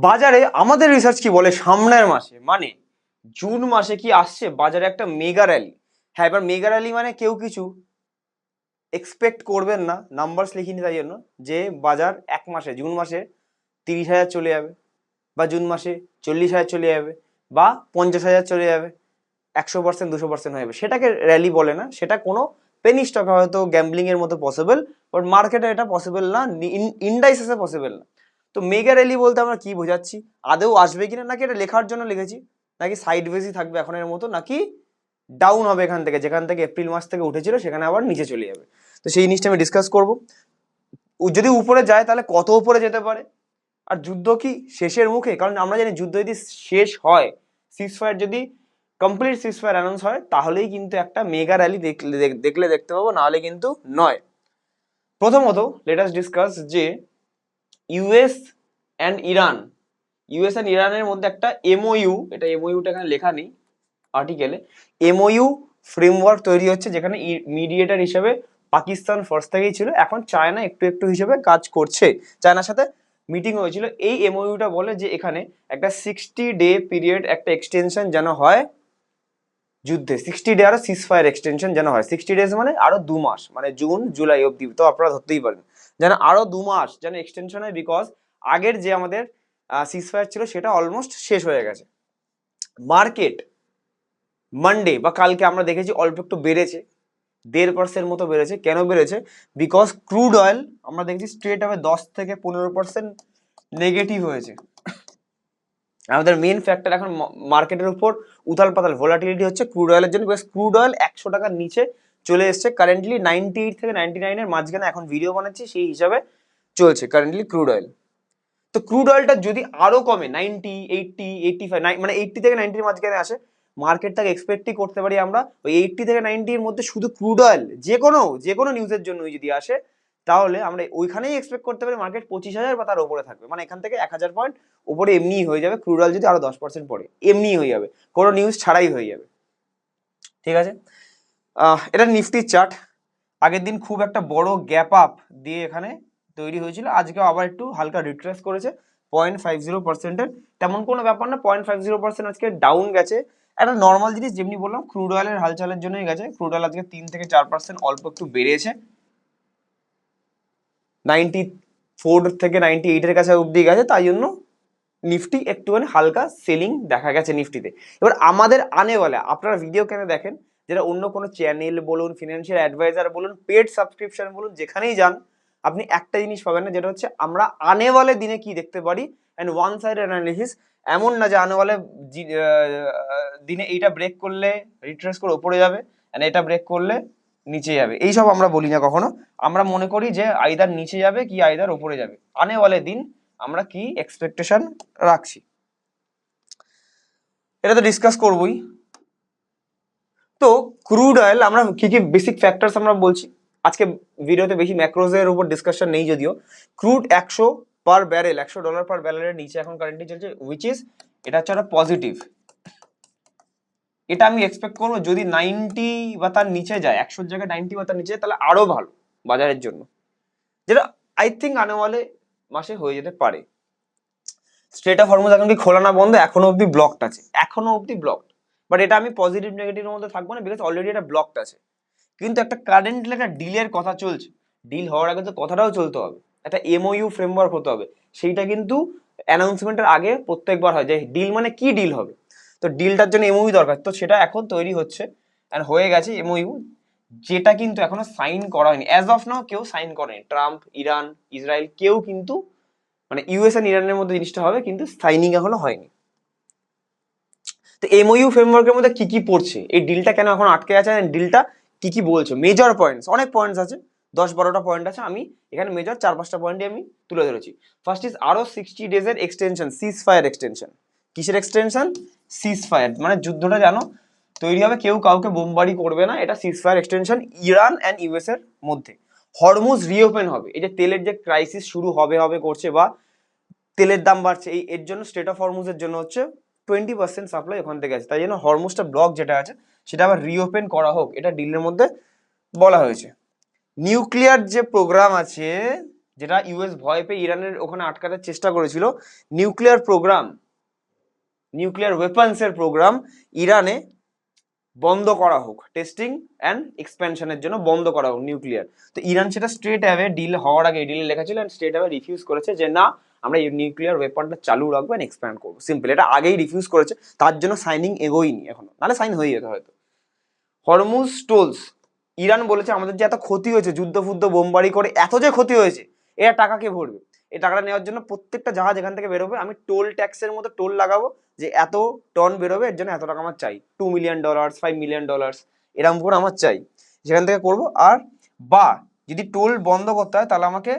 বাজারে আমাদের রিসার্চ কি বলে সামনের মাসে মানে জুন মাসে কি আসছে বাজারে একটা মেগা র্যালি। হ্যাঁ, এবার মেগা র্যালি মানে কেউ কিছু এক্সপেক্ট করবেন না, নাম্বারস লিখিনি তাই জন্য, যে বাজার এক মাসে জুন মাসে 30,000 চলে যাবে, বা জুন মাসে 40,000 চলে যাবে, বা 50,000 চলে যাবে, 100%, 200% হয়ে যাবে। সেটাকে র্যালি বলে না, সেটা কোনো পেনি স্টকে হয়তো গ্যাম্বলিং এর মতো পসিবল, বাট মার্কেটে এটা পসিবল না, ইন্ডাইসেসে পসিবল না। তো মেগা র্যালি বলতে আমরা কি বোঝাচ্ছি, আদৌ আসবে কিনা, নাকি এটা লেখার জন্য লিখেছি, নাকি সাইড ওয়েজই থাকবে এখনের মতো, নাকি ডাউন হবে এখান থেকে, যেখান থেকে এপ্রিল মাস থেকে উঠেছিল সেখানে আবার নিচে চলে যাবে। তো সেই জিনিসটা আমি ডিসকাস করবো। যদি উপরে যায় তাহলে কত উপরে যেতে পারে, আর যুদ্ধ কি শেষের মুখে, কারণ আমরা জানি যুদ্ধ যদি শেষ হয়, সিজফায়ার যদি কমপ্লিট সিজফায়ার অ্যানাউন্স হয়, তাহলেই কিন্তু একটা মেগা র্যালি দেখলে দেখতে পাবো, নাহলে কিন্তু নয়। প্রথমত লেট আস ডিসকাস যে US and Iran, US and ইরানের মধ্যে একটা এমওইউ, এটা এমওইউটা এখানে লেখা নেই আর্টিকেলে, এমওইউ ফ্রেমওয়ার্ক তৈরি হচ্ছে, যেখানে মিডিয়েটার হিসেবে পাকিস্তান ফার্স্ট থেকেই ছিল, এখন চায়না একটু একটু হিসেবে কাজ করছে, চায়নার সাথে মিটিং হয়েছিল। এই এমওইউটা বলে যে এখানে একটা 60 ডে পিরিয়ড, একটা এক্সটেনশন যেন হয় যুদ্ধে, 60 ডে আরো সিজফায়ার এক্সটেনশন যেন হয়। 60 ডেজ মানে আরো 2 মাস, মানে জুন জুলাই অব্দি, তো আপনারা ধরতেই পারেন যেন আরো 2 মাস যেন এক্সটেনশন হয়, বিকজ আগের যে আমাদের সিজফায়ার ছিল সেটা অলমোস্ট শেষ হয়ে গেছে। মার্কেট মানডে বা কালকে আমরা দেখেছি অল্প একটু বেড়েছে, 1.5% মতো বেড়েছে। কেন বেড়েছে? বিকজ ক্রুড অয়েল আমরা দেখছি স্ট্রেট হবে 10 থেকে 15% নেগেটিভ হয়েছে। আমাদের মেন ফ্যাক্টর এখন মার্কেটের উপর উথাল পাতাল ভোলাটিলিটি হচ্ছে ক্রুড অয়েলের জন্য, বিকজ ক্রুড অয়েল 100 টাকার নিচে চলে এসছে কারেন্টলি, 98 থেকে 99-এর মাঝখানে এখন ভিডিও বানাচ্ছি সেই হিসাবে চলছে কারেন্টলি ক্রুড অয়েল। তো ক্রুড অয়েলটা যদি আরো কমে 90, 80, 85, মানে 80 থেকে 90-এর মাঝখানে আসে, মার্কেট তাকে এক্সপেক্টই করতে পারি আমরা ওই 80 থেকে 90-এর মধ্যে শুধু ক্রুড অয়েল যে কোনো নিউজের জন্য যদি আসে, তাহলে আমরা ওইখানেই এক্সপেক্ট করতে পারি মার্কেট 25,000 বা তার উপরে থাকবে, মানে এখান থেকে 1,000 পয়েন্ট উপরে এমনিই হয়ে যাবে। ক্রুড অয়েল যদি আরো 10% পড়ে এমনিই হয়ে যাবে, কোনো নিউজ ছাড়াই হয়ে যাবে। ঠিক আছে, এটা নিফটির চার্ট। আগের দিন খুব একটা বড় গ্যাপ আপ দিয়ে এখানে তৈরি হয়েছিল, আজকে আবার একটু হালকা রিট্রেস করেছে 0.50%-এর, তেমন কোনো ব্যাপার না, 0.50% আজকে ডাউন গেছে। একটা নর্মাল জিনিস, যেমনি বললাম ক্রুড অয়েলের হালচালের জন্যই গেছে। ক্রুড অয়েল আজকে 3 থেকে 4% অল্প একটু বেড়েছে, 94 থেকে 98-এর কাছে অব্দি গেছে, তাই জন্য নিফটি একটুখানি হালকা সেলিং দেখা গেছে নিফটিতে। এবার আমাদের আনে বলে, আপনারা ভিডিও কেন দেখেন, যেটা অন্য কোনো চ্যানেল বলুন, ফিনান্সিয়াল অ্যাডভাইজার বলুন, পেড সাবস্ক্রিপশন বলুন, যেখানেই যান আপনি একটা জিনিস পাবেন না, যেটা হচ্ছে আমরা আনে বলে দিনে কি দেখতে পারি অ্যান্ড ওয়ান সাইড অ্যানালিসিস। এমন না যে আনে বলে দিনে এইটা ব্রেক করলে রিট্রেস করে উপরে যাবে, অ্যান্ড এটা ব্রেক করলে নিচে যাবে, এইসব আমরা বলি না কখনো। আমরা মনে করি যে আইদার নিচে যাবে কি আইদার উপরে যাবে, আনে বলে দিন আমরা কি এক্সপেকটেশন রাখছি, এটা তো ডিসকাস করবোই। তো ক্রুড অয়েল আমরা কি কি বেসিক ফ্যাক্টরস আমরা বলছি আজকে ভিডিওতে, বেশি ম্যাক্রোজের উপর ডিসকাশন নেই যদিও। ক্রুড 100 পার ব্যারেল, $100 পার ব্যারেলের নিচে এখন কারেন্টলি চলছে, উইচ ইজ এটা হচ্ছে একটা পজিটিভ। এটা আমি এক্সপেক্ট করবো যদি 90 বা তার নিচে যায়, 100-র জায়গায় 90 বা তার নিচে যায়, তাহলে আরো ভালো বাজারের জন্য, যেটা আই থিঙ্ক আনে ওয়ালে মাসে হয়ে যেতে পারে। স্ট্রেট অফ হরমুজ এখন কি খোলা না বন্ধ, এখনো অব্দি ব্লকড আছে, এখনো অব্দি ব্লকড। বাট এটা আমি পজিটিভ নেগেটিভের মধ্যে থাকবো না, বিকজ অলরেডি এটা ব্লকড আছে। কিন্তু একটা কারেন্টলি একটা ডিলের কথা চলছে, ডিল হওয়ার আগে তো কথাটাও চলতে হবে, একটা এমওইউ ফ্রেমওয়ার্ক হতে হবে, সেইটা কিন্তু অ্যানাউন্সমেন্টের আগে প্রত্যেকবার হয় যে ডিল মানে কি ডিল হবে। তো ডিলটার জন্য এমওইউ দরকার, তো সেটা এখন তৈরি হচ্ছে অ্যান্ড হয়ে গেছে এমওইউ, যেটা কিন্তু এখনো সাইন করা হয়নি। অ্যাজ অফ নাও কেউ সাইন করেনি, ট্রাম্প, ইরান, ইসরায়েল কেউ কিন্তু, মানে ইউএস আর ইরানের মধ্যে জিনিসটা হবে, কিন্তু সাইনিং এখনো হয়নি। তো এমওইউ ফ্রেমওয়ার্কের মধ্যে কি কি পড়ছে, এই ডিলটা কেন এখন আটকে আছে, ডিলটা কি কি বলছে, মেজর পয়েন্টস, অনেক পয়েন্টস আছে, 10-12টা পয়েন্ট আছে, আমি এখানে মেজর 4-5টা পয়েন্টে আমি তুলে ধরেছি। ফার্স্ট ইজ আরো 60 ডেজের এক্সটেনশন, সিজ ফায়ার এক্সটেনশন। কিসের এক্সটেনশন? সিজ ফায়ার, মানে যুদ্ধটা জানো তৈরি হবে, কেউ কাউকে বোমবারি করবে না, এটা সিজ fire extension Iran and US এর মধ্যে। হরমুজ রিওপেন হবে, এই যে তেলের যে ক্রাইসিস শুরু হবে হবে করছে, বা তেলের দাম বাড়ছে, এই এর জন্য স্টেট অফ হরমুজের জন্য হচ্ছে 20% সাপ্লাই ওখান থেকে আছে, তাই জন্য হরমুজটা ব্লক যেটা আছে সেটা আবার রিওপেন করা হোক, এটা ডিলের মধ্যে বলা হয়েছে। নিউক্লিয়ার যে প্রোগ্রাম আছে যেটা ইউএস ভয় পেয়ে ইরানের ওখানে আটকাতে চেষ্টা করেছিল। নিউক্লিয়ার প্রোগ্রাম, নিউক্লিয়ার ওয়েপন্স এর প্রোগ্রাম ইরানে বন্ধ করা হোক, টেস্টিং অ্যান্ড এক্সপেনশনের জন্য বন্ধ করা হোক নিউক্লিয়ার। তো ইরান সেটা স্ট্রেট অ্যাওয়ে ডিল হওয়ার আগে ডিলে লেখা ছিল, স্ট্রেট অ্যাওয়ে রিফিউজ করেছে যে না, আমরা এই নিউক্লিয়ার ওয়েপনটা চালু রাখবো অ্যান্ড এক্সপ্যান্ড করবো, সিম্পল। এটা আগেই রিফিউজ করেছে, তার জন্য সাইনিং এগোয়নি এখনো, নাহলে সাইন হয়ে যেত হয়তো। হরমুজ টোলস, ইরান বলেছে আমাদের যে এত ক্ষতি হয়েছে, যুদ্ধ ফুদ্ধ বোমবারি করে এত যে ক্ষতি হয়েছে, এরা টাকা কে ভরবে? এই টাকাটা নেওয়ার জন্য প্রত্যেকটা জাহাজ এখান থেকে বেরোবে, আমি টোল ট্যাক্সের মতো টোল লাগাবো, যে এত টন বেরোবে, এর জন্য এত টাকা আমার চাই, $2 মিলিয়ন, $5 মিলিয়ন, এরকম করে আমার চাই, সেখান থেকে করবো। আর বা যদি টোল বন্ধ করতে হয় তাহলে আমাকে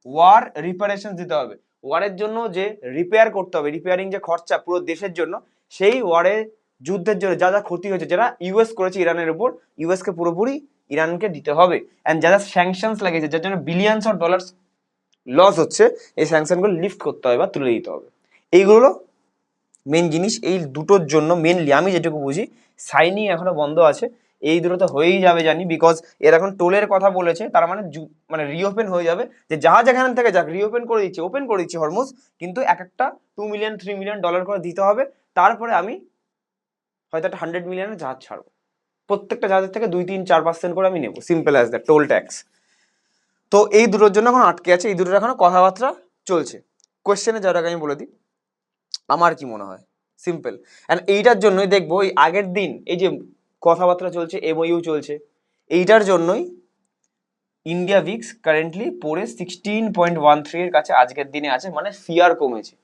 ওয়ার রিপারেশন দিতে হবে, ওয়ারের জন্য যে রিপেয়ার করতে হবে, রিপেয়ারিং যে খরচা পুরো দেশের জন্য, সেই ওয়ারে যুদ্ধের জন্য যা যা ক্ষতি হয়েছে, যারা ইউএস করেছে ইরানের উপর, ইউএস কে পুরোপুরি ইরানকে দিতে হবে। অ্যান্ড যা যা স্যাংশনস লাগিয়েছে, যার জন্য বিলিয়নস অফ ডলার্স লস হচ্ছে, এই স্যাংশনগুলো লিফট করতে হবে বা তুলে দিতে হবে। এইগুলো মেন জিনিস। এই দুটোর জন্য মেনলি আমি যেটুকু বুঝি সাইনিং এখনো বন্ধ আছে। এই দুটো তো হয়েই যাবে জানি, বিকজ এর এখন টোলের কথা বলেছে, তার মানে মানে রিওপেন হয়ে যাবে, যে জাহাজ এখান থেকে যাক, রিওপেন করে দিচ্ছে, ওপেন করে দিচ্ছে হরমুজ, কিন্তু এক একটা $2 মিলিয়ন $3 মিলিয়ন করে দিতে হবে। তারপরে আমি হয়তো একটা $100 মিলিয়নের জাহাজ ছাড়বো, প্রত্যেকটা জাহাজের থেকে 2-3-4% করে আমি নেবো, simple as that, toll tax. তো এই দুটোর জন্য এখন আটকে আছে, এই দুটোর এখনো কথাবার্তা চলছে। কোয়েশ্চেনে যাওয়ার আগে আমি বলে দিই আমার কি মনে হয়, সিম্পল। অ্যান্ড এইটার জন্যই দেখবো এই আগের দিন এই যে কথাবার্তা চলছে, এমওইউ চলছে, এইটার জন্যই ইন্ডিয়া ভিক্স কারেন্টলি পড়ে 16.13 এর কাছে আজকের দিনে আছে, মানে ফিয়ার কমেছে,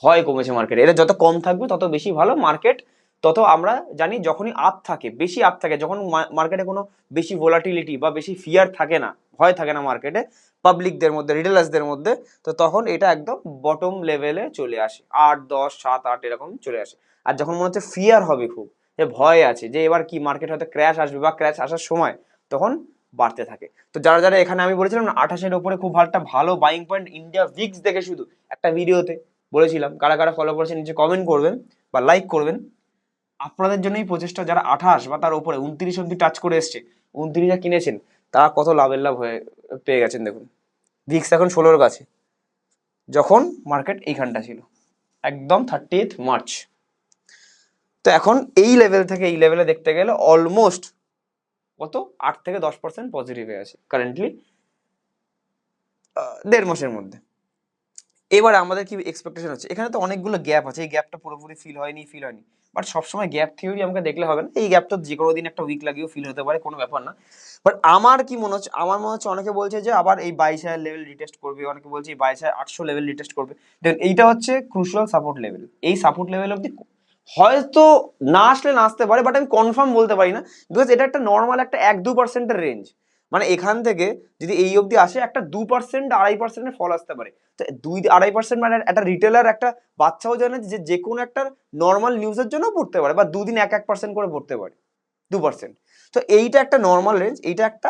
ভয় কমেছে মার্কেটে। এটা যত কম থাকবে তত বেশি ভালো মার্কেট, তত আমরা জানি যখনই আপ থাকে, বেশি আপ থাকে, যখন মার্কেটে কোনো বেশি ভোলাটিলিটি বা বেশি ফিয়ার থাকে না, ভয় থাকে না মার্কেটে পাবলিকদের মধ্যে, রিটেলার্সদের মধ্যে, তো তখন এটা একদম বটম লেভেলে চলে আসে, 8, 10, 7, 8 এরকম চলে আসে। আর যখন মনে হচ্ছে ফিয়ার হবে খুব, যে ভয় আছে যে এবার কি মার্কেট হয়তো ক্র্যাশ আসবে বা ক্র্যাশ আসার সময়, তখন বাড়তে থাকে। তো যারা যারা এখানে আমি বলেছিলাম না 28-এর উপরে খুব একটা ভালো বাইং পয়েন্ট ইন্ডিয়া ভিক্স দেখে, শুধু একটা ভিডিওতে বলেছিলাম, কারা কারা ফলো করেছেন নিচে কমেন্ট করবেন বা লাইক করবেন। আপনাদের জন্য এই প্রচেষ্টা, যারা 28 বা তার উপরে 29 অব্দি টাচ করে এসছে, 29 কিনেছেন, তারা কত লাভের লাভ হয়ে পেয়ে গেছেন দেখুন। ভিক্স এখন 16-র কাছে, যখন মার্কেট এইখানটা ছিল একদম 30th মার্চ। তো এখন এই লেভেল থেকে এই লেভেলে দেখতে গেলে অলমোস্ট কত 8-10% পজিটিভ হয়ে আছে কারেন্টলি 1.5 মাসের মধ্যে। এবার আমাদের কি এক্সপেকটেশন হচ্ছে, এখানে তো অনেকগুলো গ্যাপ আছে, এই গ্যাপটা পুরোপুরি ফিল হয়নি, বাট সবসময় গ্যাপ থিওরি আমাকে দেখলে হবে না, এই গ্যাপটা যে কোনো দিন একটা উইক লাগিয়েও ফিল হতে পারে, কোনো ব্যাপার না। বাট আমার কি মনে হচ্ছে, আমার মনে হচ্ছে অনেকে বলছে যে আবার এই 22,000 লেভেল রিটেস্ট করবে, অনেকে বলছে এই 22,800 লেভেল রিটেস্ট করবে। দেন এইটা হচ্ছে ক্রুশিয়াল সাপোর্ট লেভেল, এই সাপোর্ট লেভেল অব্দি হয়তো না আসলে না আসতে পারে, বাট আমি কনফার্ম বলতে পারি না, বিকজ এটা একটা নর্মাল একটা 1-2%-এর রেঞ্জ, মানে এখান থেকে যদি এই অবধি আসে একটা 2% 2.5%-এর ফল আসতে পারে। তো 2-2.5% মানে একটা রিটেলার, একটা বাচ্চাও জানে যে যে কোনো একটা নর্মাল নিউজের জন্য পড়তে পারে, বা দুদিন 1-1% করে পড়তে পারে, 2%। তো এইটা একটা নর্মাল রেঞ্জ, এইটা একটা,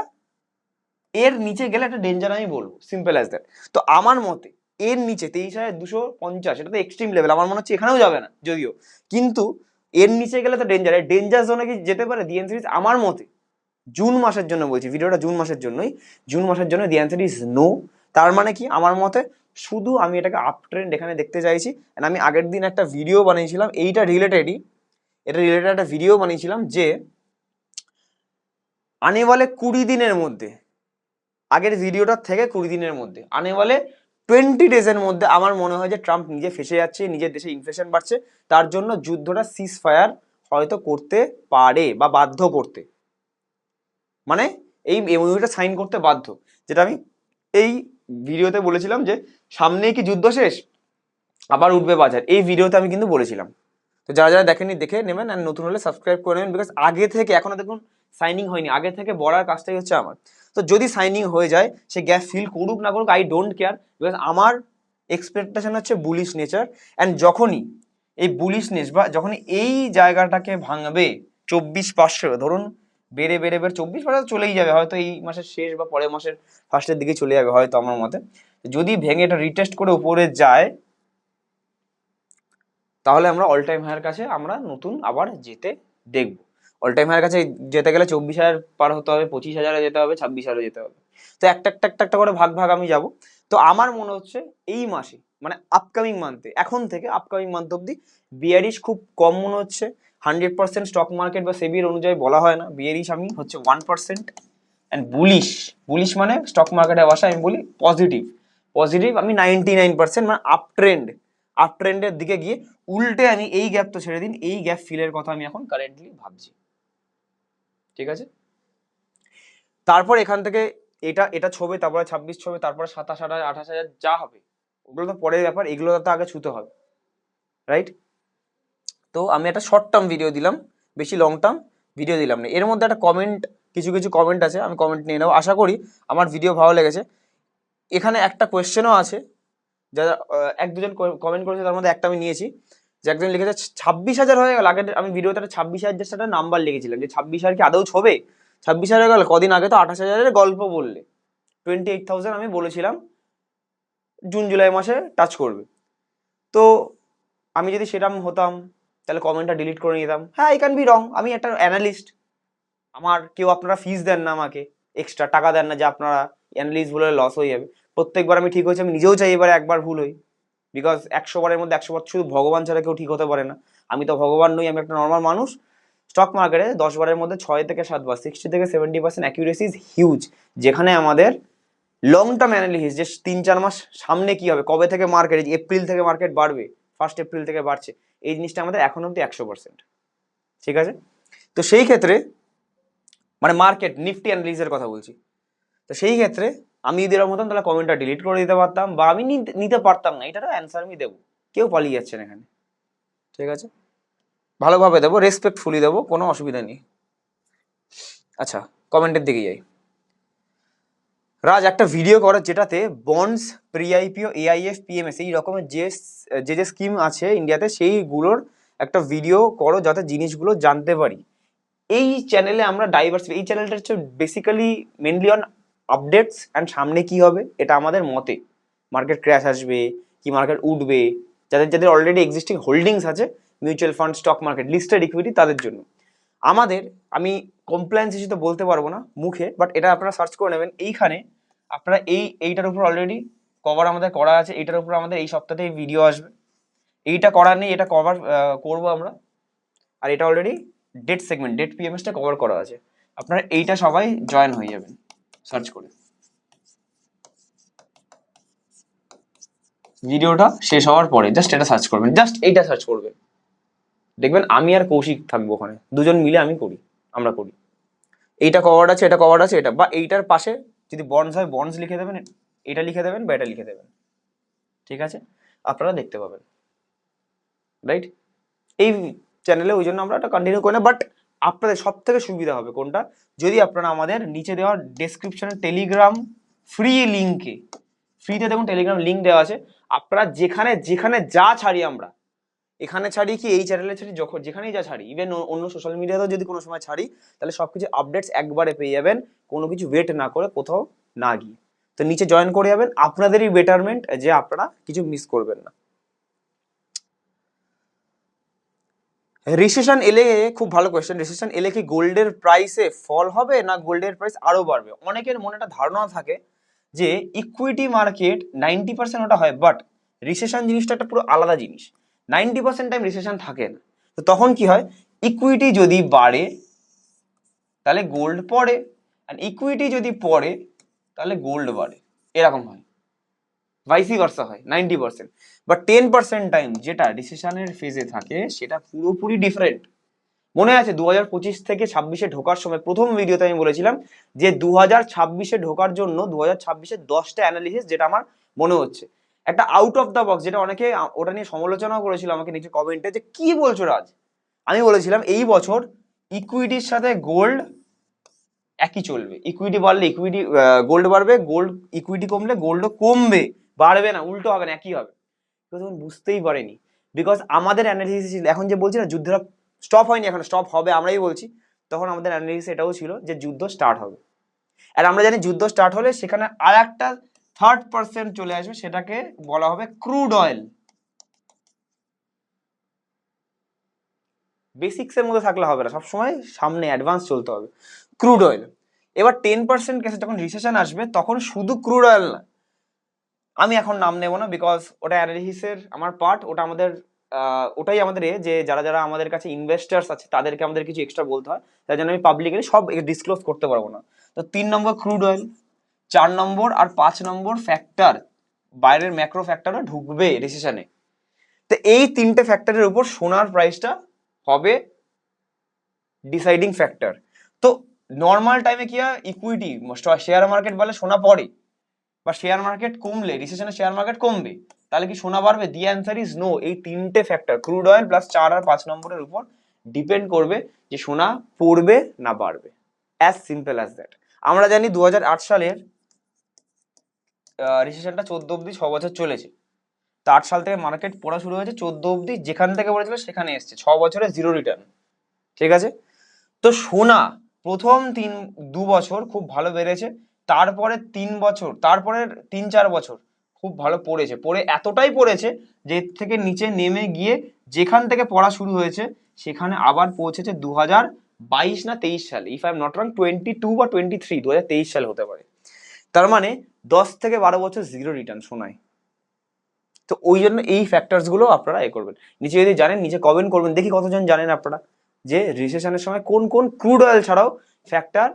এর নিচে গেলে একটা ডেঞ্জার আমি বলবো, সিম্পল অ্যাজ দ্যাট। তো আমার মতে এর নিচে 23,250 এটা তো এক্সট্রিম লেভেল, আমার মনে হচ্ছে এখানেও যাবে না যদিও, কিন্তু এর নিচে গেলে তো ডেঞ্জার, ডেঞ্জার জোনে কি যেতে পারে দি সিরিজ? আমার মতে জুন মাসের জন্য বলছি, ভিডিওটা জুন মাসের জন্যই, জুন মাসের জন্য দি অ্যান্সার ইজ নো। তার মানে কি আমার মতে শুধু আমি এটাকে আপ ট্রেন্ড এখানে দেখতে চাইছি। আমি আগের দিন একটা ভিডিও বানিয়েছিলাম এইটা রিলেটেডই, এটা রিলেটেড একটা ভিডিও বানিয়েছিলাম যে আনে বলে 20 দিনের মধ্যে, আগের ভিডিওটার থেকে 20 দিনের মধ্যে, আনে বলে 20 ডেজের মধ্যে আমার মনে হয় যে ট্রাম্প নিজে ফেসে যাচ্ছে, নিজের দেশে ইনফ্লেশন বাড়ছে, তার জন্য যুদ্ধটা সিজ ফায়ার হয়তো করতে পারে বা বাধ্য করতে, মানে এই এমওইউটা সাইন করতে বাধ্য। যেটা আমি এই ভিডিওতে বলেছিলাম যে সামনেই কি যুদ্ধ শেষ, আবার উঠবে বাজার, এই ভিডিওতে আমি কিন্তু বলেছিলাম। তো যারা যারা দেখেননি দেখে নেবেন, আর নতুন হলে সাবস্ক্রাইব করে নেবেন, বিকজ আগে থেকে এখনো দেখুন সাইনিং হয়নি, আগে থেকে বলার কাজটাই হচ্ছে আমার। তো যদি সাইনিং হয়ে যায়, সে গ্যাপ ফিল করুক না করুক, আই ডোন্ট কেয়ার, বিকজ আমার এক্সপেকটেশন হচ্ছে বুলিশ নেচার। অ্যান্ড যখনই এই বুলিশনেস বা যখন এই জায়গাটাকে ভাঙবে 24,500, ধরুন বেড়ে বেড়ে বেড়ে 24,500 চলেই যাবে হয়তো এই মাসের শেষ বা পরের মাসের ফার্স্টের দিকে চলে যাবে হয়তো আমার মতে। যদি ভেঙে এটা রিটেস্ট করে উপরে যায়, তাহলে আমরা অল টাইম হায়ার কাছে আমরা নতুন আবার যেতে দেখবো। অল টাইম হায়ার কাছে যেতে গেলে 24,000 পার হতে হবে, 25,000-এ যেতে হবে, 26,000-এ যেতে হবে। তো একটা একটা একটা একটা করে ভাগ ভাগ আমি যাব। তো আমার মনে হচ্ছে এই মাসে মানে আপকামিং মান্থে, এখন থেকে আপকামিং মান্থ অব্দি বিয়ারিশ খুব কম মনে হচ্ছে। 100% স্টক মার্কেট বা সেবির অনুযায়ী বলা হয় না, বিয়ারিশ আমি হচ্ছে 1%। অ্যান্ড বুলিশ, বুলিশ মানে স্টক মার্কেটের ভাষায় আমি বলি পজিটিভ, পজিটিভ আমি 99%, মানে আপ ট্রেন্ড, আপ ট্রেন্ডের দিকে গিয়ে। উল্টে আমি এই গ্যাপ তো ছেড়ে দিন, এই গ্যাপ ফিলের কথা আমি এখন কারেন্টলি ভাবছি, ঠিক আছে। তারপর এখান থেকে এটা এটা ছবে, তারপরে 26 ছবে, তারপরে 27,000 28,000 যা হবে ওগুলো তো পরের ব্যাপার, এগুলো তো আগে ছুতে হবে, রাইট। তো আমি একটা শর্ট টার্ম ভিডিও দিলাম, বেশি লং টার্ম ভিডিও দিলাম না। এর মধ্যে একটা কমেন্ট, কিছু কিছু কমেন্ট আছে, আমি কমেন্ট নিয়ে নেবো। আশা করি আমার ভিডিও ভালো লেগেছে। এখানে একটা কোয়েশ্চেনও আছে, যারা এক দুজন কমেন্ট করেছে, তার মধ্যে একটা আমি নিয়েছি, যে একজন লিখেছে 26,000 হয়ে গেল। আগে আমি ভিডিওতে 26,000 একটা নাম্বার লিখেছিলাম, যে 26,000 কি আদৌ ছবে? 26,000 হয়ে গেল? কদিন আগে তো 28,000-এর গল্প বললে, 28,000 আমি বলেছিলাম জুন জুলাই মাসে টাচ করবে। তো আমি যদি সেরকম হতাম তাহলে কমেন্টটা ডিলিট করে নিতাম। হ্যাঁ, আই ক্যান বি রং, আমি একটা অ্যানালিস্ট, আমার কেউ, আপনারা ফিস দেন না আমাকে, এক্সট্রা টাকা দেন না যে আপনারা অ্যানালিস্ট বলে লস হয়ে যাবে। প্রত্যেকবার আমি ঠিক হয়েছে, আমি নিজেও চাই এবার একবার ভুল হই, বিকজ 100 বারের মধ্যে 100 বার শুধু ভগবান ছাড়া কেউ ঠিক হতে পারে না। আমি তো ভগবান নই, আমি একটা নর্মাল মানুষ। স্টক মার্কেটে 10 বারের মধ্যে 6 থেকে 7 বার, 60 থেকে 70% অ্যাকিউরেসি ইজ হিউজ। যেখানে আমাদের লং টার্ম অ্যানালিসিস, যে 3-4 মাস সামনে কি হবে, কবে থেকে মার্কেট, এপ্রিল থেকে মার্কেট বাড়বে, 1 এপ্রিল থেকে বাড়ছে, এই জিনিসটা আমাদের এখন অব্দি 100%, ঠিক আছে। তো সেই ক্ষেত্রে মানে মার্কেট নিফটি অ্যানালিসিসের কথা বলছি। তো সেই ক্ষেত্রে আমি যদি এরকম হতাম তাহলে কমেন্টটা ডিলিট করে দিতে পারতাম, বা আমি নিতে পারতাম না, এটারও অ্যান্সার আমি দেবো। কেউ পালিয়ে যাচ্ছে না এখানে, ঠিক আছে। ভালোভাবে দেবো, রেসপেক্টফুলি দেবো, কোনো অসুবিধা নেই। আচ্ছা, কমেন্টের দিকে যাই। রাজ একটা ভিডিও করো যেটাতে bonds, pre IPO, AIF, PMS এই রকমের যে যে যে স্কিম আছে ইন্ডিয়াতে সেইগুলোর একটা ভিডিও করো, যাতে জিনিসগুলো জানতে পারি। এই চ্যানেলে আমরা ডাইভার্সিটি, এই চ্যানেলটা হচ্ছে basically mainly on updates and সামনে কি হবে এটা আমাদের মতে, মার্কেট ক্র্যাশ আসবে কি মার্কেট উঠবে, যাদের যাদের অলরেডি এক্সিস্টিং হোল্ডিংস আছে mutual fund, stock market, listed equity, তাদের জন্য। আমাদের, আমি কমপ্লায়েন্স ইস্যু তো বলতে পারবো না মুখে, বাট এটা আপনারা সার্চ করে নেবেন। এইখানে আপনারা এইটার উপর অলরেডি কভার আমাদের করা আছে, এইটার উপর আমাদের এই সপ্তাহে ভিডিও আসবে। এইটা করার নেই, এটা কভার করবো আমরা। আর এটা অলরেডি ডেট সেগমেন্ট, ডেট পিএমএসটা কভার করা আছে, আপনারা এইটা সবাই জয়েন হয়ে যাবেন সার্চ করে। ভিডিওটা শেষ হওয়ার পরে জাস্ট এটা সার্চ করবেন, জাস্ট এইটা সার্চ করবেন, দেখবেন আমি আর কৌশিক থাকবো ওখানে, দুজন মিলে আমরা করি। এইটা কভার্ড আছে, এটা কভার্ড আছে, এটা বা এইটার পাশে যদি বন্ডস হয় বন্ডস লিখে দেবেন, এটা লিখে দেবেন বা এটা লিখে দেবেন, ঠিক আছে, আপনারা দেখতে পাবেন, রাইট। এই চ্যানেলে ওই জন্য আমরা এটা কন্টিনিউ করি না, বাট আপনাদের সব থেকে সুবিধা হবে কোনটা, যদি আপনারা আমাদের নিচে দেওয়া ডেসক্রিপশনে টেলিগ্রাম ফ্রি লিঙ্কে, ফ্রিতে দেখুন টেলিগ্রাম লিঙ্ক দেওয়া আছে, আপনারা যেখানে যেখানে যা ছাড়ি আমরা, এখানে ছাড়ি কি এই চ্যানেলে ছাড়ি, যখন যেখানেই যা ছাড়ি, ইভেন অন্য সোশ্যাল মিডিয়াতেও যদি কোনো সময় ছাড়ি, তাহলে সবকিছু আপডেটস একবারে পেয়ে যাবেন, কোনো কিছু ওয়েট না করে, কোথাও না গিয়ে। তো নিচে জয়েন করে যাবেন, আপনাদেরই বেটারমেন্ট, যে আপনারা কিছু মিস করবেন না। রিসেশন এলে, খুব ভালো কোয়েশ্চেন, রিসেশন এলে কি গোল্ডের প্রাইসে ফল হবে না গোল্ডের প্রাইস আরো বাড়বে? অনেকের মনে একটা ধারণা থাকে যে ইকুইটি মার্কেট 90% ওটা হয়, বাট রিসেশন জিনিসটা একটা পুরো আলাদা জিনিস। 90% টাইম রিসেশন থাকে না। তো তখন কি হয়, ইকুইটি যদি বাড়ে তাহলে গোল্ড পড়ে, আর ইকুইটি যদি পড়ে তাহলে গোল্ড বাড়ে, এরকম হয়, ভাইসি ভার্সা হয় 90%। বাট 10% টাইম যেটা রিসেশনের ফেজে থাকে সেটা পুরোপুরি ডিফারেন্ট। মনে আছে 2025 থেকে 26-এ ঢোকার সময় প্রথম ভিডিওতে আমি বলেছিলাম যে 2026-এ ঢোকার জন্য 2026-এর 10টা অ্যানালিসিস, যেটা আমার মনে হচ্ছে একটা আউট অফ দ্য বক্স, যেটা অনেকে ওটা নিয়ে সমালোচনাও করেছিল আমাকে নিচে কমেন্টে, যে কি বলছো রাজ। আমি বলেছিলাম এই বছর ইকুইটির সাথে গোল্ড একই চলবে, ইকুইটি বাড়লে গোল্ড বাড়বে, গোল্ড ইকুইটি কমলে গোল্ডও কমবে, বাড়বে না, উল্টো হবে না, একই হবে। তখন বুঝতেই পারেনি, বিকজ আমাদের অ্যানালিসিস ছিল, এখন যে বলছি না যুদ্ধটা স্টপ হয়নি, এখন স্টপ হবে আমরাই বলছি, তখন আমাদের অ্যানালিসিস এটাও ছিল যে যুদ্ধ স্টার্ট হবে। আর আমরা জানি যুদ্ধ স্টার্ট হলে সেখানে আর একটা থার্ড পার্সেন্ট চলে আসবে, সেটাকে বলা হবে ক্রুড অয়েল। বেসিক্স এর মধ্যে থাকলে হবে না, সবসময় সামনে অ্যাডভান্স চলতে হবে। ক্রুড অয়েল, এবার 10% কেসে যখন রিসেশন আসবে তখন শুধু ক্রুড অয়েল না, আমি এখন নাম নেব না বিকজ ওটা অ্যানালিসিসের আমার পার্ট, ওটা আমাদের ওটাই আমাদের যে যারা যারা আমাদের কাছে ইনভেস্টার্স আছে তাদেরকে আমাদের কিছু এক্সট্রা বলতে হয়, তাই জন্য আমি পাবলিকলি সব ডিসক্লোজ করতে পারবো না। তো 3 নম্বর ক্রুড অয়েল, 4 নম্বর আর 5 নম্বর ফ্যাক্টর, বাইরের ম্যাক্রো ফ্যাক্টরও ঢুকবে রিসেশনে। তো এই 3টে ফ্যাক্টরের উপর সোনার প্রাইসটা হবে ডিসাইডিং ফ্যাক্টর। তো নর্মাল টাইমে কি হয়, ইকুইটি শেয়ার মার্কেট বলে সোনা পড়ে, বা শেয়ার মার্কেট কমলে রিসেশনে শেয়ার মার্কেট কমবে, তাহলে কি সোনা বাড়বে? The answer is no. এই 3টে ফ্যাক্টর ক্রুড অয়েল প্লাস 4 আর 5 নম্বরের উপর ডিপেন্ড করবে যে সোনা পড়বে না বাড়বে। As simple as that. আমরা জানি 2008 সালের রিসেশনটা 14 অব্দি 6 বছর চলেছে। তো 8 সাল থেকে মার্কেট পড়া শুরু হয়েছে, 14 অব্দি যেখান থেকে পড়েছিল সেখানে এসছে, 6 বছরে জিরো রিটার্ন। ঠিক আছে, তো সোনা প্রথম 2 বছর খুব ভালো বেড়েছে, তারপরে 3 বছর, তারপরে 3-4 বছর খুব ভালো পড়েছে, পড়ে এতটাই পড়েছে যে এর থেকে নিচে নেমে গিয়ে যেখান থেকে পড়া শুরু হয়েছে সেখানে আবার পৌঁছেছে 2022 না 23 সালে, if I am not wrong 22 বা 23, 2023 সালে হতে পারে। তার মানে 10 থেকে 12 বছর জিরো রিটার্ন সোনায়। তো ওই জন্য এই ফ্যাক্টরস গুলো আপনারা করবেন। নিচে যদি জানেন নিচে কমেন্ট করবেন, দেখি কতজন জানেন আপনারা যে রিসেশনের সময় কোন কোন ক্রুড অয়েল ছাড়াও ফ্যাক্টর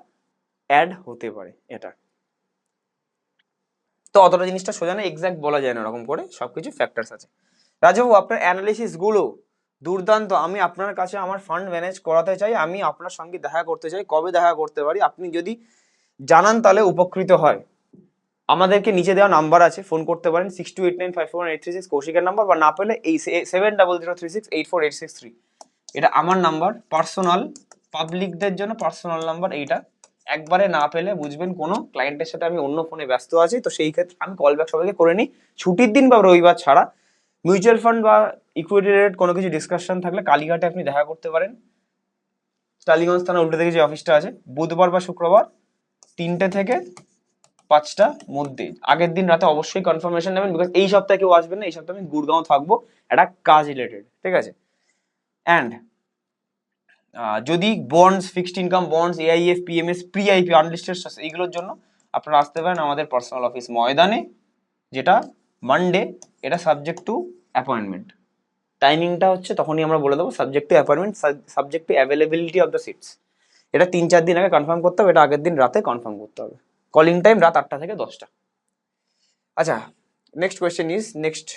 অ্যাড হতে পারে। এটা তো অতটা জিনিসটা সোজা না, এক্সাক্ট বলা যায় না, এরকম করে সবকিছু ফ্যাক্টরস আছে। রাজবাবু আপনার অ্যানালিসিস গুলো দুর্দান্ত, আমি আপনার কাছে আমার ফান্ড ম্যানেজ করাতে চাই, আমি আপনার সঙ্গে দেখা করতে চাই, কবে দেখা করতে পারি আপনি যদি জানান তাহলে উপকৃত হয়। আমাদেরকে নিচে দেওয়া নাম্বার আছে, ফোন করতে পারেন 6289541836 কৌশিকের নাম্বার, বা না পেলে এই 7003684863, এটা আমার নাম্বার পার্সোনাল, পাবলিকদের জন্য পার্সোনাল নাম্বার এইটা। একবারে না পেলে বুঝবেন কোনো ক্লায়েন্টের সাথে আমি অন্য ফোনে ব্যস্ত আছি, তো সেই ক্ষেত্রে আমি কল ব্যাক সবাইকে করে নিই ছুটির দিন বা রবিবার ছাড়া। মিউচুয়াল ফান্ড বা ইকুইটি রিলেটেড কোনো কিছু ডিসকাশন থাকলে কালীঘাটে আপনি দেখা করতে পারেন, টালিগঞ্জ থানা উল্টো দিকে যে অফিসটা আছে, বুধবার বা শুক্রবার 3টে থেকে 5টার মধ্যে। আগের দিন রাতে অবশ্যই কনফার্মেশন নেবেন, বিকজ এই সপ্তাহে কেউ আসবেন না, এই সপ্তাহে আমি গুড়গাঁও থাকবো, একটা কাজ রিলেটেড। ঠিক আছে, অ্যান্ড যদি bonds, fixed income bonds, AIF, PMS, pre IP, unlisted এইগুলোর জন্য আপনারা আসতে পারেন আমাদের পার্সোনাল অফিস ময়দানে, যেটা মানডে, এটা সাবজেক্ট টু অ্যাপয়েন্টমেন্ট। টাইমিংটা হচ্ছে তখনই আমরা বলে দেবো, subject to appointment, subject to availability of the seats. এটা 3-4 দিন আগে কনফার্ম করতে হবে, এটা আগের দিন রাতে কনফার্ম করতে হবে। কলিং টাইম রাত 8টা থেকে 10টা। আচ্ছা, নেক্সট কোয়েশ্চেন ইজ নেক্সট,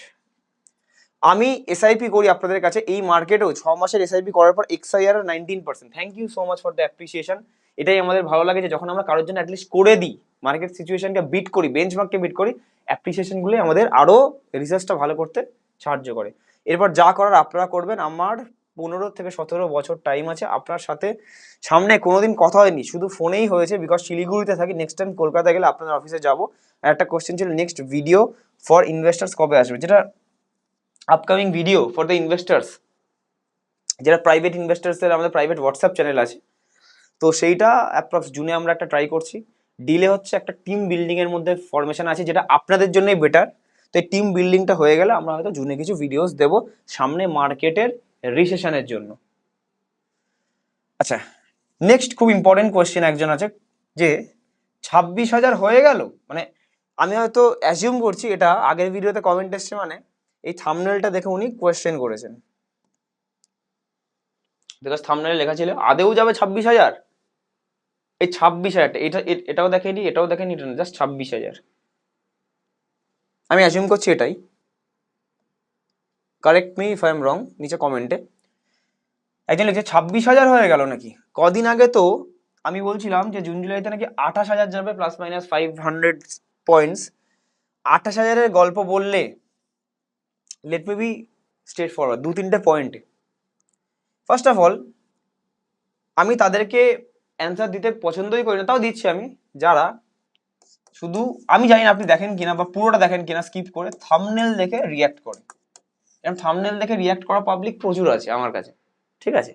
আমি এসআইপি করি আপনাদের কাছে, এই মার্কেটেও 6 মাসের এসআইপি করার পর XIRR 19%। Thank you so much for the appreciation. এটাই আমাদের ভালো লাগে যে যখন আমরা কারোর জন্য অ্যাটলিস্ট করে দিই, মার্কেট সিচুয়েশনকে বিট করি, বেঞ্চমার্ককে বিট করি, অ্যাপ্রিসিয়েশনগুলোই আমাদের আরও রিসার্চটা ভালো করতে সাহায্য করে। এরপর যা করার আপনারা করবেন, আমার 15 থেকে 17 বছর টাইম আছে আপনার সাথে, সামনে কোনোদিন কথা হয়নি, শুধু ফোনেই হয়েছে, বিকজ শিলিগুড়িতে থাকি, নেক্সট টাইম কলকাতা গেলে আপনাদের অফিসে যাবো। আর একটা কোশ্চেন ছিল নেক্সট ভিডিও ফর ইনভেস্টার্স কবে আসবে, যেটা upcoming video for the investors, যারা প্রাইভেট ইনভেস্টার্সদের আমাদের প্রাইভেট হোয়াটসঅ্যাপ চ্যানেল আছে, তো সেইটা অ্যাপ্রক্স জুনে আমরা একটা ট্রাই করছি। ডিলে হচ্ছে একটা টিম বিল্ডিং এর মধ্যে ফরমেশন আছে, যেটা আপনাদের জন্যই বেটার। তো এই টিম বিল্ডিংটা হয়ে গেলে আমরা হয়তো জুনে কিছু ভিডিওস দেবো সামনে মার্কেটের রিসেশনের জন্য। আচ্ছা, নেক্সট খুব ইম্পর্টেন্ট কোয়েশ্চেন একজন আছে যে 26,000 হয়ে গেল, মানে আমি হয়তো অ্যাজিউম করছি এটা আগের ভিডিওতে কমেন্ট এসছে, মানে এই থাম্বনেলটা দেখে উনি কোয়েশ্চেন করেছেন, বিকজ থাম্বনেলে লেখা ছিল আদেও যাবে 26,000, এই 26,000টা, এটাও দেখেনি, এটাও দেখেনি, এটা জাস্ট 26,000। আমি অ্যাজিউম করছি এটাই, correct me if I am রং, নিচে কমেন্টে। একজন লিখছে 26,000 হয়ে গেল নাকি? কদিন আগে তো আমি বলছিলাম যে জুন জুলাইতে নাকি 28,000 যাবে, +-500 পয়েন্টস। 28,000-এর গল্প বললে let me be straightforward, 2-3টে পয়েন্টে। ফার্স্ট অফ অল, আমি তাদেরকে অ্যান্সার দিতে পছন্দই করি না, তাও দিচ্ছি আমি, যারা শুধু, আমি জানি না আপনি দেখেন কিনা বা পুরোটা দেখেন কিনা, স্কিপ করে থাম্বনেল দেখে রিয়াক্ট করে। এরকম থাম্বনেল দেখে রিয়াক্ট করা পাবলিক প্রচুর আছে আমার কাছে। ঠিক আছে,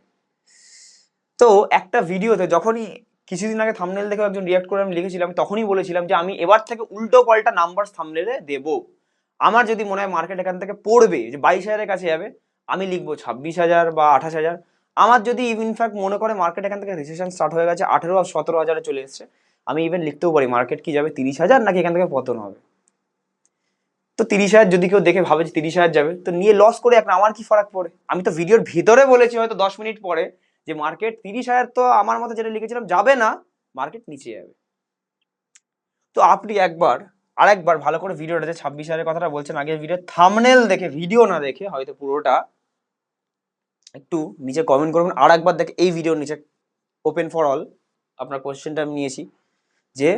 তো একটা ভিডিওতে যখনই কিছুদিন আগে থাম্বনেল দেখে একজন রিয়াক্ট করে আমি লিখেছিলাম, তখনই বলেছিলাম যে আমি এবার থেকে উল্টো পাল্টা নাম্বার থাম্বনেলে দেবো। আমার যদি মনে হয় মার্কেট এখান থেকে পড়বে, যে 22,000-এর কাছে যাবে, আমি লিখবো 26,000 বা 28,000। আমার যদি ইনফ্যাক্ট মনে করে মার্কেট এখান থেকে রিসেশন স্টার্ট হয়ে গেছে, 18 আর 17,000-এ চলে এসছে, আমি ইভেন লিখতেও পারি মার্কেট কি যাবে 30,000 নাকি এখান থেকে পতন হবে। তো 30,000 যদি কেউ দেখে ভাবে যে 30,000 যাবে, তো নিয়ে লস করে এখন আমার কি ফারাক পড়ে। আমি তো ভিডিওর ভিতরে বলেছি হয়তো 10 মিনিট পরে যে মার্কেট 30,000 তো আমার মতো যেটা লিখেছিলাম যাবে না, মার্কেট নিচে যাবে। তো আপনি আরেকবার ভালো করে ভিডিওটা যে 26,000 কথাটা বলছেন আগে ভিডিও থাম্বনেল দেখে, ভিডিও না দেখে হয়তো পুরোটা একটু নিচে কমেন্ট করবেন। আর একবার দেখে এই ভিডিওর নিচে ওপেন ফর অল আপনার কোয়েশ্চেনটা আমি নিয়েছি যে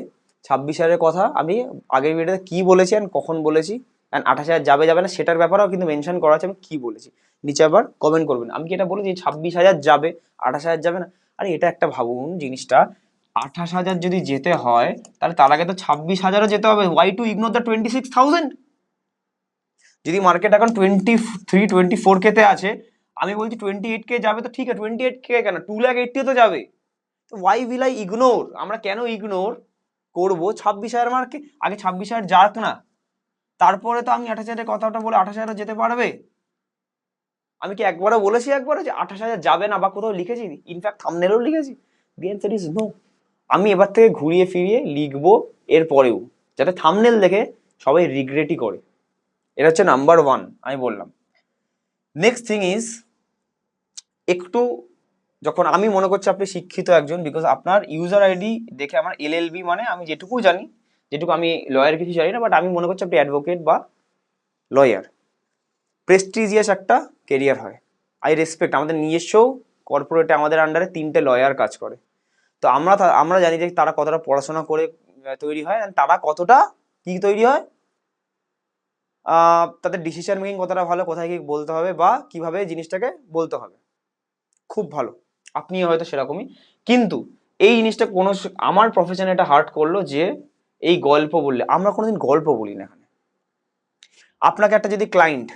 26,000 কথা আমি আগের ভিডিওতে কি বলেছি অ্যান্ড কখন বলেছি, অ্যান্ড 28,000 যাবে যাবে না সেটার ব্যাপারেও কিন্তু মেনশন করা আছে আমি কি বলেছি। নিচে আবার কমেন্ট করবেন আমি কি এটা বলেছি 26,000 যাবে 28,000 যাবে না। আরে এটা একটা ভাবুন জিনিসটা, 28,000 যদি যেতে হয় তাহলে তার আগে তো 26,000ও যেতে হবে। Why to ignore the 26,000? যদি মার্কেট এখন 23-24K তে আছে, আমি বলছি 28K যাবে, তো ঠিক আছে 28K কেন 2,80,000 তো যাবে। তো ওয়াই উইল আই ইগনোর? আমরা কেন ইগনোর করবো 26,000 মার্কে? আগে 26,000 যাক না, তারপরে তো আমি 28,000 কথাটা বলে 28,000 যেতে পারবে। আমি কি একবারও বলেছি একবারও যে 28,000 যাবে না, বা কোথাও লিখেছি? ইনফ্যাক্ট থাম্বনেলেও লিখেছি? দি অ্যানসার ইজ নো। আমি এবার থেকে ঘুরিয়ে ফিরিয়ে লিখবো এর পরেও, যাতে থাম্বনেল দেখে সবাই রিগ্রেটই করে। এটা হচ্ছে নাম্বার 1 আমি বললাম। নেক্সট থিং ইজ, একটু যখন আমি মনে করছি আপনি শিক্ষিত একজন, বিকজ আপনার ইউজার আইডি দেখে আমার এলএলবি মানে আমি যেটুকু জানি, যেটুকু আমি লয়ার কিছু জানি না, বাট আমি মনে করছি আপনি অ্যাডভোকেট বা লয়ার। প্রেস্টিজিয়াস একটা কেরিয়ার হয়। I respect. আমাদের নিজস্ব কর্পোরেটে আমাদের আন্ডারে 3টে লয়ার কাজ করে। তো আমরা জানি যে তারা কতটা পড়াশোনা করে তৈরি হয়, and তারা কতটা কি তৈরি হয়, তাদের ডিসিশন মেকিং কতটা ভালো, কোথায় কি বলতে হবে বা কিভাবে জিনিসটাকে বলতে হবে, খুব ভালো। আপনি হয়তো সেরকমই। কিন্তু এই জিনিসটা আমার প্রফেশনে এটা হার্ট করলো যে এই গল্প বললে, আমরা কোনোদিন গল্প বলি না এখানে। আপনাকে একটা যদি ক্লায়েন্ট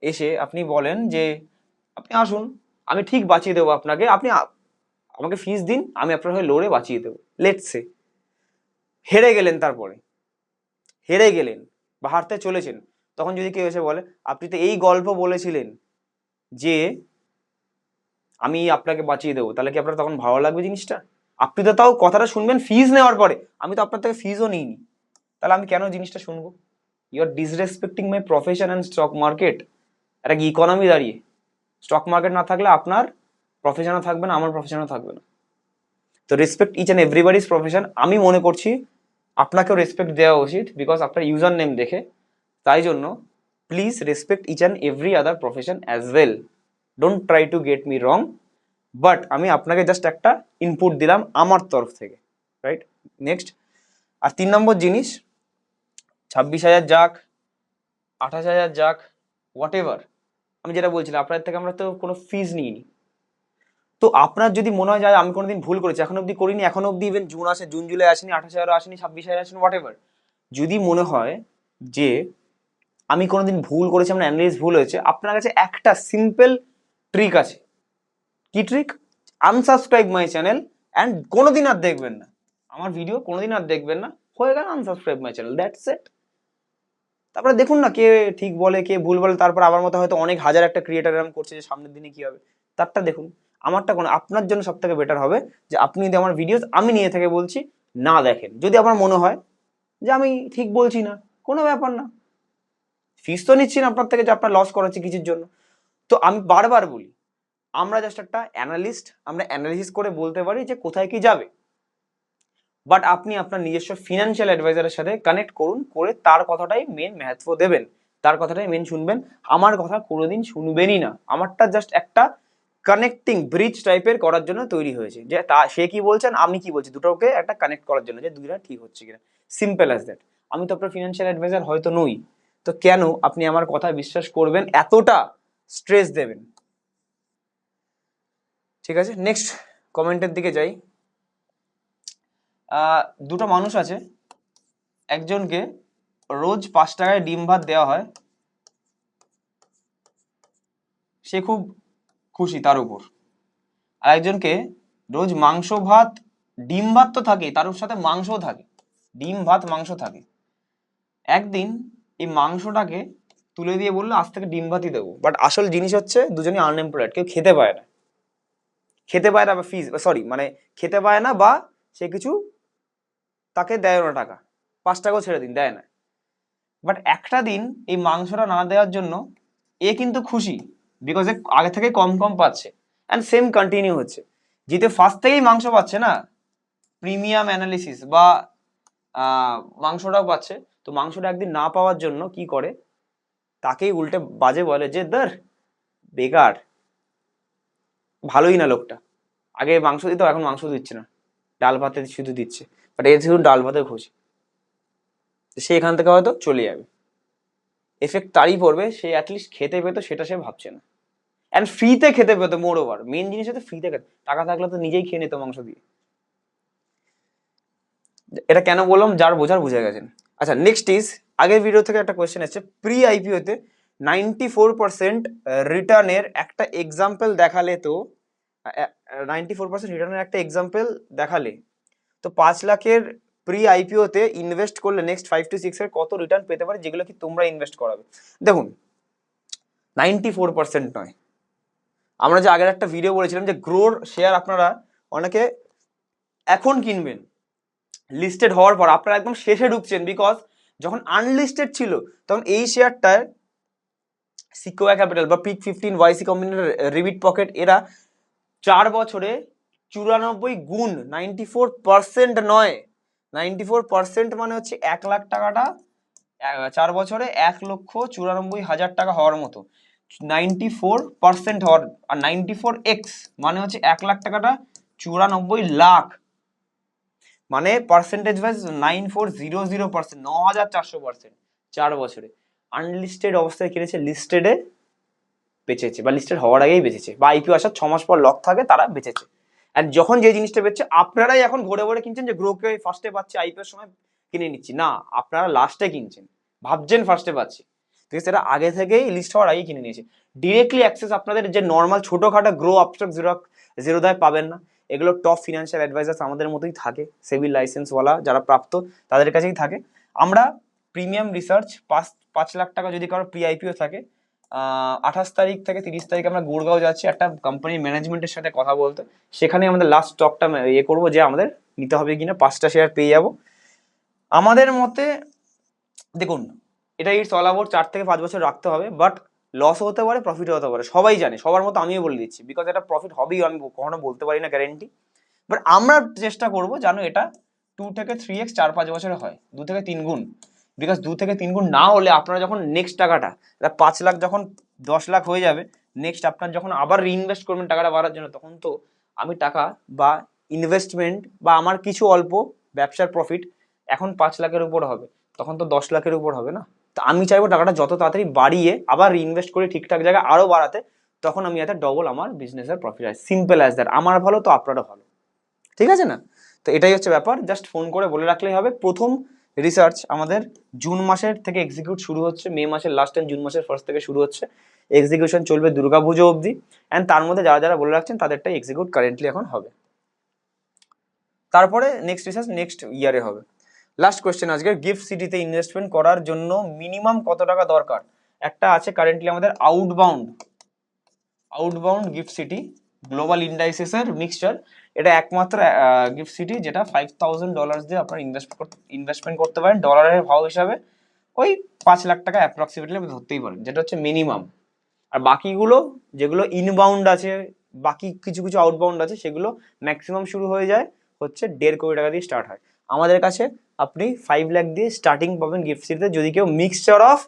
এসে আপনি বলেন যে আপনি আসুন আমি ঠিক বাঁচিয়ে দেবো আপনাকে, আপনি আমাকে ফিস দিন, আমি আপনার হয়ে লড়ে বাঁচিয়ে দেবো। লেটস সে হেরে গেলেন, তারপরে হেরে গেলেন বা হারতে চলেছেন, তখন যদি কেউ এসে বলে আপনি তো এই গল্প বলেছিলেন যে আমি আপনাকে বাঁচিয়ে দেবো, তাহলে কি আপনার তখন ভালো লাগবে জিনিসটা? আপনি তো তাও কথাটা শুনবেন ফিজ নেওয়ার পরে, আমি তো আপনার থেকে ফিজও নিইনি, তাহলে আমি কেন জিনিসটা শুনবো? You are disrespecting my profession and stock market. একটা ইকোনমি দাঁড়িয়ে, স্টক মার্কেট না থাকলে আপনার প্রফেশনও থাকবে না, আমার প্রফেশনও থাকবে না। তো respect each and everybody's profession. আমি মনে করছি আপনাকেও রেসপেক্ট দেওয়া উচিত, বিকজ আপনার ইউজার নেম দেখে। তাই জন্য please respect each and every other profession as well. Don't try to get me wrong, but আমি আপনাকে জাস্ট একটা ইনপুট দিলাম আমার তরফ থেকে, রাইট? নেক্সট, আর 3 নম্বর জিনিস, 26,000 যাক, 28,000 যাক, হোয়াট এভার, আমি যেটা বলছিলাম আপনার থেকে আমরা তো কোনো ফিজ নিইনি। তো আপনার যদি মনে হয় যে আমি কোনোদিন ভুল করেছি, এখন অব্দি করিনি, এখন অব্দি ইভেন জুন আসে, জুন জুলাই আসেনি, 28,000 আসেনি, 26,000 আসেনি, হোয়াট এভার, যদি মনে হয় যে আমি কোনোদিন ভুল করেছি, আমার অ্যানালিস ভুল হয়েছে, আপনার কাছে একটা সিম্পল ট্রিক আছে। কি trick? Unsubscribe my channel and কোনোদিন আর দেখবেন না আমার ভিডিও, কোনোদিন আর দেখবেন না, হয়ে গেল unsubscribe my channel, that's it. তারপরে দেখুন না কে ঠিক বলে কে ভুল বলে, তারপর আবার মতো হয়তো অনেক হাজার একটা ক্রিয়েটার এরকম করছে যে সামনের দিনে কি হবে তারটা দেখুন। আমারটা কোনো, আপনার জন্য সব থেকে বেটার হবে যে আপনি যদি আমার ভিডিওস আমি নিয়ে থেকে বলছি না দেখেন, যদি আমার মনে হয় যে আমি ঠিক বলছি না, কোনো ব্যাপার না, ফিস তো নিচ্ছি না আপনার থেকে যে আপনার লস করাচ্ছি কিছুর জন্য। তো আমি বারবার বলি আমরা জাস্ট একটা অ্যানালিস্ট, আমরা অ্যানালিসিস করে বলতে পারি যে কোথায় কি যাবে, বাট আপনি আপনার নিজস্ব ফিনান্সিয়াল অ্যাডভাইজারের সাথে কানেক্ট করুন, করে তার কথাটাই মেন মহত্ব দেবেন, তার কথাটাই মেন শুনবেন, আমার কথা কোনোদিন শুনবেনই না। আমারটা জাস্ট একটা কানেক্টিং ব্রিজ টাইপের করার জন্য তৈরি হয়েছে, যে সে কি বলছেন আমি কি বলছি দুটোকে একটা কানেক্ট করার জন্য, যে দুইটা ঠিক হচ্ছে কিনা, সিম্পল অ্যাজ দ্যাট। আমি তো আপনার ফিনান্সিয়াল অ্যাডভাইজার হয়তো নই, তো কেন আপনি আমার কথা বিশ্বাস করবেন, এতটা স্ট্রেস দেবেন? ঠিক আছে, নেক্সট কমেন্টের দিকে যাই। দুটো মানুষ আছে, একজনকে রোজ 5 টাকায় ডিম ভাত দেওয়া হয়, সে খুব খুশি তার উপর। আর একজনকে রোজ মাংস ভাত, ডিম ভাত তো থাকে, তার সাথে মাংসও থাকে, ডিম ভাত মাংস থাকে। একদিন এই মাংসটাকে তুলে দিয়ে বললো আজ থেকে ডিম ভাতই দেবো, বাট আসল জিনিস হচ্ছে দুজনই আনএমপ্লয়েড, কেউ খেতে পায় না, খেতে পায় না বা ফিজ সরি মানে খেতে পায় না বা সে কিছু তাকে দেয় না টাকা, 5 টাকাও ছেড়ে দিন, দেয় না। বাট একটা দিন এই মাংসটা না দেওয়ার জন্য এ কিন্তু খুশি, বিকজ এ আগে থেকে কম কম পাচ্ছে, অ্যান্ড সেম কন্টিনিউ হচ্ছে। যেহেতু ফার্স্ট থেকেই মাংস পাচ্ছে না, প্রিমিয়াম অ্যানালিসিস বা মাংসটাও পাচ্ছে, তো মাংসটা একদিন না পাওয়ার জন্য কি করে, তাকেই উল্টে বাজে বলে যে ধর বেকার, ভালোই না লোকটা, আগে মাংস দিত এখন মাংস দিচ্ছে না, ডাল ভাতে শুধু দিচ্ছে, বাট এর শুধু ডাল ভাতে খুশি, সে এখান থেকে হয়তো চলে যাবে। এফেক্ট তারই পড়বে, সে অ্যাটলিস্ট খেতে পেতো সেটা সে ভাবছে না, অ্যান্ড ফ্রিতে খেতে পেতো। মোর ওভার মেন জিনিস হচ্ছে ফ্রিতে খেতে, টাকা থাকলে তো নিজেই খেয়ে নিত মাংস দিয়ে। এটা কেন বললাম, যার বোঝার বুঝে গেছেন। আচ্ছা, নেক্সট ইজ, আগের ভিডিও থেকে একটা কোয়েশ্চেন এসেছে, প্রি আইপিওতে 94% রিটার্নের একটা এক্সাম্পল দেখালে, তো 94% রিটার্নের একটা এক্সাম্পল দেখালে তো 5 লাখের প্রি আইপিওতে ইনভেস্ট করলে নেক্সট 5 to 6 এর কত রিটার্ন পেতে পারে, যেগুলো কি তোমরা ইনভেস্ট করাবে? দেখুন, 94% নয়, আমরা যে আগের একটা ভিডিও বলেছিলাম যে গ্রোর শেয়ার আপনারা অনেকে এখন কিনবেন, লিস্টেড হওয়ার পর আপনারা একদম শেষে ঢুকছেন, বিকজ যখন আনলিস্টেড ছিল তখন এই শেয়ারটায় সিকোয়া ক্যাপিটাল বা পিক 15, ওয়াইসি কম্বিনেটর, রিবিট পকেট, এরা 4 বছরে 94 গুণ, 94% নয়, 94% মানে হচ্ছে 1 লাখ টাকাটা 4 বছরে 1,94,000 টাকা হওয়ার মতো, 94% হওয়ার, আর 94x মানে হচ্ছে 1 লাখ টাকাটা 94 লাখ, মানে পার্সেন্টেজ ওয়াইজ 9400%, 9400%, 4 বছরে। আনলিস্টেড অবস্থায় কিনেছে, লিস্টেডে বেচেছে, বা লিস্টেড হওয়ার আগেই বেচেছে, বা আইপিও আসার 6 মাস পর লক থাকে তারা বেচেছে। আর যখন যে জিনিসটা বেচছে, আপনারাই এখন ঘুরে ঘুরে কিনছেন যে গ্রোকে ফার্স্টে পাচ্ছে, আইপিওর সময় কিনে নিচ্ছি, না, আপনারা লাস্টে কিনছেন, ভাবছেন ফার্স্টে পাচ্ছি, ঠিক আছে, সেটা আগে থেকেই লিস্ট হওয়ার আগেই কিনে নিয়েছে। ডিরেক্টলি অ্যাক্সেস আপনাদের যে নর্মাল ছোটোখাটো গ্রো, আপস্টক, জিরোদায় পাবেন না, এগুলো টপ ফিনান্সিয়াল অ্যাডভাইজার্স আমাদের মতোই থাকে, সেবিল লাইসেন্সওয়ালা যারা প্রাপ্ত, তাদের কাছেই থাকে। আমরা প্রিমিয়াম রিসার্চ 5 লাখ টাকা যদি কারো প্রি আইপিও থাকে, 28 তারিখ থেকে 30 তারিখ আমরা গুড়গাঁও যাচ্ছি একটা কোম্পানির ম্যানেজমেন্টের সাথে কথা বলতে, সেখানে আমাদের লাস্ট স্টকটা ইয়ে করবো যে আমাদের নিতে হবে কিনা, 5টা শেয়ার পেয়ে যাবো আমাদের মতে। দেখুন, এটা ইটস অল অ্যাবাউট 4 থেকে 5 বছর রাখতে হবে, বাট লস হতে পারে, প্রফিট হতে পারে, সবাই জানে, সবার মতো আমিও বলে দিচ্ছি, বিকজ এটা প্রফিট হবেই, আমি কখনো বলতে পারি না গ্যারেন্টি, বাট আমরা চেষ্টা করবো জানো এটা 2 থেকে 3x 4-5 বছরে হয়, 2 থেকে 3 গুণ, বিকজ 2 থেকে 3 গুণ না হলে আপনারা যখন নেক্সট টাকাটা 5 লাখ যখন 10 লাখ হয়ে যাবে, নেক্সট আপনার যখন আবার রিইনভেস্ট করবেন টাকাটা বাড়ার জন্য, তখন তো আমি টাকা বা ইনভেস্টমেন্ট বা আমার কিছু অল্প ব্যবসার প্রফিট এখন 5 লাখের উপর হবে, তখন তো 10 লাখের উপর হবে না। তো আমি চাইবো টাকাটা যত তাড়াতাড়ি বাড়িয়ে আবার রিইনভেস্ট করে ঠিকঠাক জায়গায় আরো বাড়াতে, তখন আমি যাতে ডবল আমার বিজনেসের প্রফিট হয়, সিম্পল অ্যাজ দ্যাট, আমার ভালো তো আপনারও ভালো, ঠিক আছে না? তো এটাই হচ্ছে ব্যাপার, জাস্ট ফোন করে বলে রাখলেই হবে। প্রথম রিসার্চ আমাদের জুন মাসের থেকে এক্সিকিউট শুরু হচ্ছে, মে মাসের লাস্ট এন্ড জুন মাসের ফার্স্ট থেকে শুরু হচ্ছে, এক্সিকিউশন চলবে দুর্গাপুজো অবধি, অ্যান্ড তার মধ্যে যারা যারা বলে রাখছেন তাদেরটাই এক্সিকিউট কারেন্টলি এখন হবে, তারপরে নেক্সট রিসার্চ নেক্সট ইয়ারে হবে। লাস্ট কোয়েশ্চেন আজকে, গিফট সিটিতে ইনভেস্টমেন্ট করার জন্য মিনিমাম কত টাকা দরকার? একটা আছে কারেন্টলি আমাদের আউটবাউন্ড গিফট সিটি গ্লোবাল ইন্ডাইসেসের মিক্সচার, এটা একমাত্র গিফট সিটি যেটা $5,000 দিয়ে আপনারা ইনভেস্টমেন্ট করতে পারেন, ডলারের ভাও হিসাবে ওই 5 লাখ টাকা অ্যাপ্রক্সিমেটলি আপনি ধরতেই পারেন, যেটা হচ্ছে মিনিমাম। আর বাকিগুলো যেগুলো ইনবাউন্ড আছে, বাকি কিছু কিছু আউটবাউন্ড আছে, সেগুলো ম্যাক্সিমাম শুরু হয়ে যায় হচ্ছে 1.5 কোটি টাকা দিয়ে স্টার্ট হয়। আমাদের কাছে আপনি 5 লাখ দিয়ে স্টার্টিং পাবেন গিফট সিটিতে, যদি কেউ মিক্সচার অফ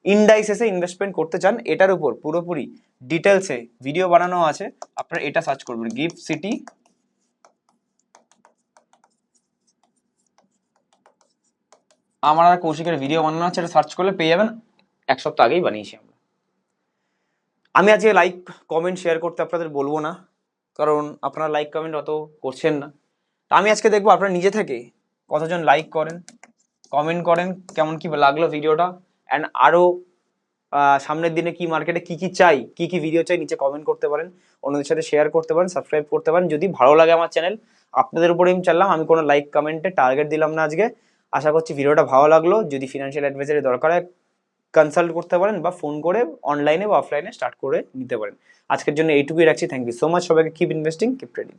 ইন্ডাইসেসে ইনভেস্টমেন্ট করতে চান। এটার উপর পুরোপুরি ডিটেলসে ভিডিও বানানো আছে, আপনারা এটা সার্চ করবেন গিফট সিটি, আমার আর কৌশিকের ভিডিও বানানো আছে, এটা সার্চ করলে পেয়ে যাবেন, 1 সপ্তাহ আগেই বানিয়েছি আমরা। আমি আজকে লাইক কমেন্ট শেয়ার করতে আপনাদের বলবো না, কারণ আপনারা লাইক কমেন্ট অত করছেন না। আমি আজকে দেখবো আপনারা নিজে থেকে কতজন লাইক করেন, কমেন্ট করেন, কেমন কি লাগলো ভিডিওটা, অ্যান্ড আরও সামনের দিনে কি মার্কেটে কি কি চাই, কি কি ভিডিও চাই, নিচে কমেন্ট করতে পারেন, অন্যদের সাথে শেয়ার করতে পারেন, সাবস্ক্রাইব করতে পারেন। যদি ভালো লাগে আমার চ্যানেল, আপনাদের উপরে আমি চাইলাম, আমি কোনো লাইক কমেন্টে টার্গেট দিলাম না আজকে। আশা করছি ভিডিওটা ভালো লাগলো। যদি ফিনান্সিয়াল অ্যাডভাইজারের দরকার হয় কনসাল্ট করতে পারেন, বা ফোন করে অনলাইনে বা অফলাইনে স্টার্ট করে নিতে পারেন। আজকের জন্য এইটুকুই রাখছি, থ্যাংক ইউ সো মাচ সবাইকে। Keep investing, keep trading.